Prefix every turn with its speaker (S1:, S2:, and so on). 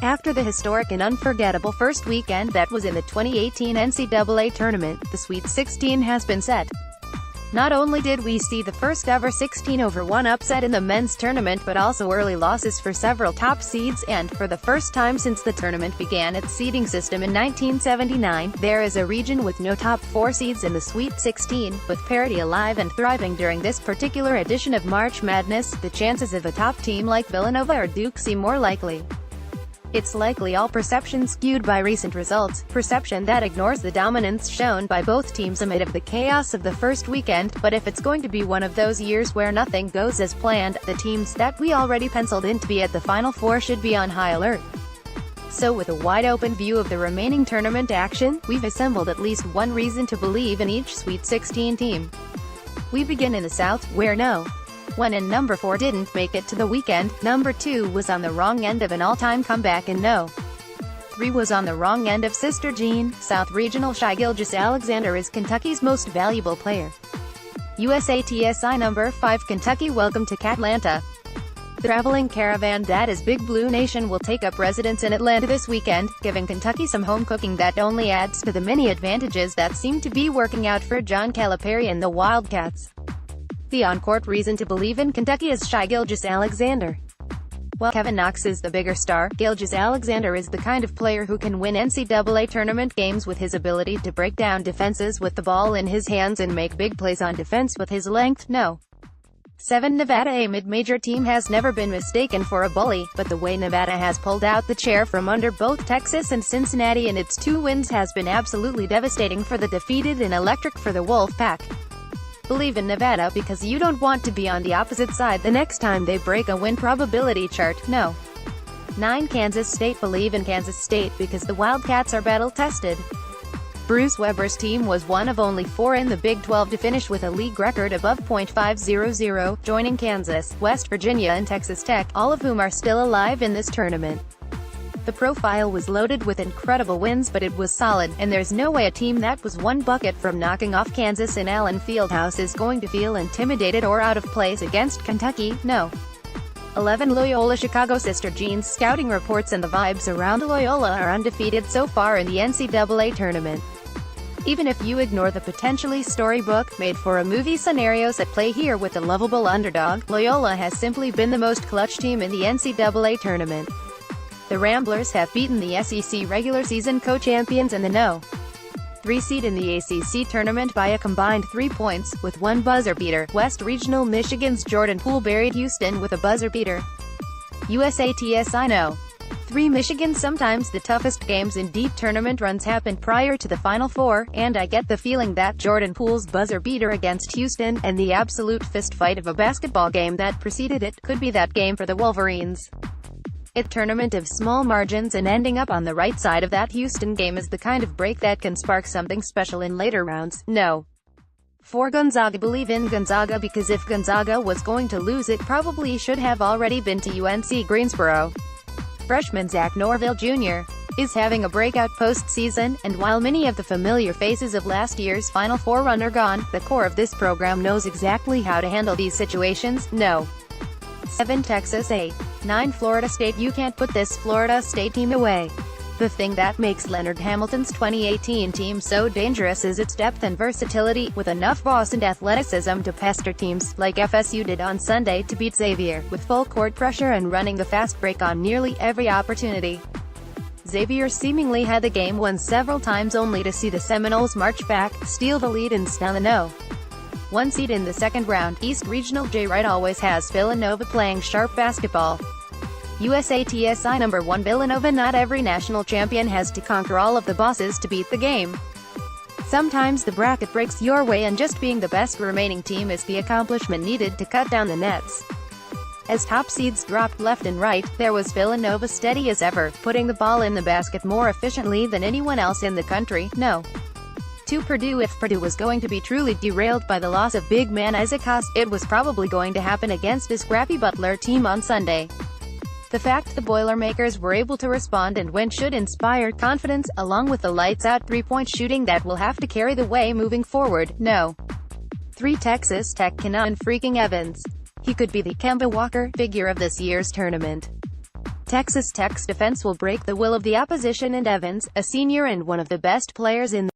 S1: After the historic and unforgettable first weekend that was in the 2018 NCAA Tournament, the Sweet 16 has been set. Not only did we see the first ever 16-over-1 upset in the men's tournament, but also early losses for several top seeds, and, for the first time since the tournament began its seeding system in 1979, there is a region with no top 4 seeds in the Sweet 16, with parity alive and thriving during this particular edition of March Madness. The chances of a top team like Villanova or Duke seem more likely. It's likely all perception skewed by recent results, perception that ignores the dominance shown by both teams amid of the chaos of the first weekend. But if it's going to be one of those years where nothing goes as planned, the teams that we already penciled in to be at the Final Four should be on high alert. So with a wide-open view of the remaining tournament action, we've assembled at least one reason to believe in each Sweet 16 team. We begin in the South, where no. 1 and number 4 didn't make it to the weekend, number 2 was on the wrong end of an all-time comeback, and no. 3 was on the wrong end of Sister Jean. South Regional Shai Gilgeous-Alexander is Kentucky's most valuable player. USATSI number 5 Kentucky welcome to Catlanta. The traveling caravan that is Big Blue Nation will take up residence in Atlanta this weekend, giving Kentucky some home cooking that only adds to the many advantages that seem to be working out for John Calipari and the Wildcats. The on-court reason to believe in Kentucky is Shai Gilgeous-Alexander. While Kevin Knox is the bigger star, Gilgeous-Alexander is the kind of player who can win NCAA tournament games with his ability to break down defenses with the ball in his hands and make big plays on defense with his length. No. 7 Nevada, a mid-major team, has never been mistaken for a bully, but the way Nevada has pulled out the chair from under both Texas and Cincinnati in its 2 wins has been absolutely devastating for the defeated and electric for the Wolfpack. Believe in Nevada because you don't want to be on the opposite side the next time they break a win probability chart. No. 9 Kansas State believe in Kansas State because the Wildcats are battle-tested. Bruce Weber's team was one of only 4 in the Big 12 to finish with a league record above .500, joining Kansas, West Virginia and Texas Tech, all of whom are still alive in this tournament. The profile was loaded with incredible wins, but it was solid, and there's no way a team that was 1 bucket from knocking off Kansas in Allen Fieldhouse is going to feel intimidated or out of place against Kentucky. No. 11 Loyola Chicago. Sister Jean's scouting reports and the vibes around Loyola are undefeated so far in the NCAA tournament. Even if you ignore the potentially storybook, made-for-a-movie scenarios at play here with the lovable underdog, Loyola has simply been the most clutch team in the NCAA tournament. The Ramblers have beaten the SEC regular season co-champions and the No. 3 seed in the ACC tournament by a combined 3 points, with 1 buzzer beater. West Regional Michigan's Jordan Poole buried Houston with a buzzer beater. USATSI No. 3 Michigan. Sometimes the toughest games in deep tournament runs happen prior to the Final Four, and I get the feeling that Jordan Poole's buzzer beater against Houston, and the absolute fistfight of a basketball game that preceded it, could be that game for the Wolverines. It's a tournament of small margins, and ending up on the right side of that Houston game is the kind of break that can spark something special in later rounds. No. 4 Gonzaga believe in Gonzaga because if Gonzaga was going to lose, it probably should have already been to UNC Greensboro. Freshman Zach Norville Jr. is having a breakout postseason, and while many of the familiar faces of last year's Final Four run are gone, the core of this program knows exactly how to handle these situations. No. 7 Texas. 8. 9 Florida State. You can't put this Florida State team away. The thing that makes Leonard Hamilton's 2018 team so dangerous is its depth and versatility, with enough boss and athleticism to pester teams, like FSU did on Sunday, to beat Xavier, with full court pressure and running the fast break on nearly every opportunity. Xavier seemingly had the game won several times only to see the Seminoles march back, steal the lead and snag the No. 1 seed in the second round. East Regional Jay Wright always has Villanova playing sharp basketball. USATSI number 1 Villanova. Not every national champion has to conquer all of the bosses to beat the game. Sometimes the bracket breaks your way, and just being the best remaining team is the accomplishment needed to cut down the nets. As top seeds dropped left and right, there was Villanova steady as ever, putting the ball in the basket more efficiently than anyone else in the country. No. 2 Purdue. If Purdue was going to be truly derailed by the loss of big man Isaac Haas, it was probably going to happen against a scrappy Butler team on Sunday. The fact the Boilermakers were able to respond and win should inspire confidence, along with the lights-out three-point shooting that will have to carry the way moving forward. No. 3 Texas Tech. Kenan freaking Evans. He could be the Kemba Walker figure of this year's tournament. Texas Tech's defense will break the will of the opposition, and Evans, a senior and one of the best players in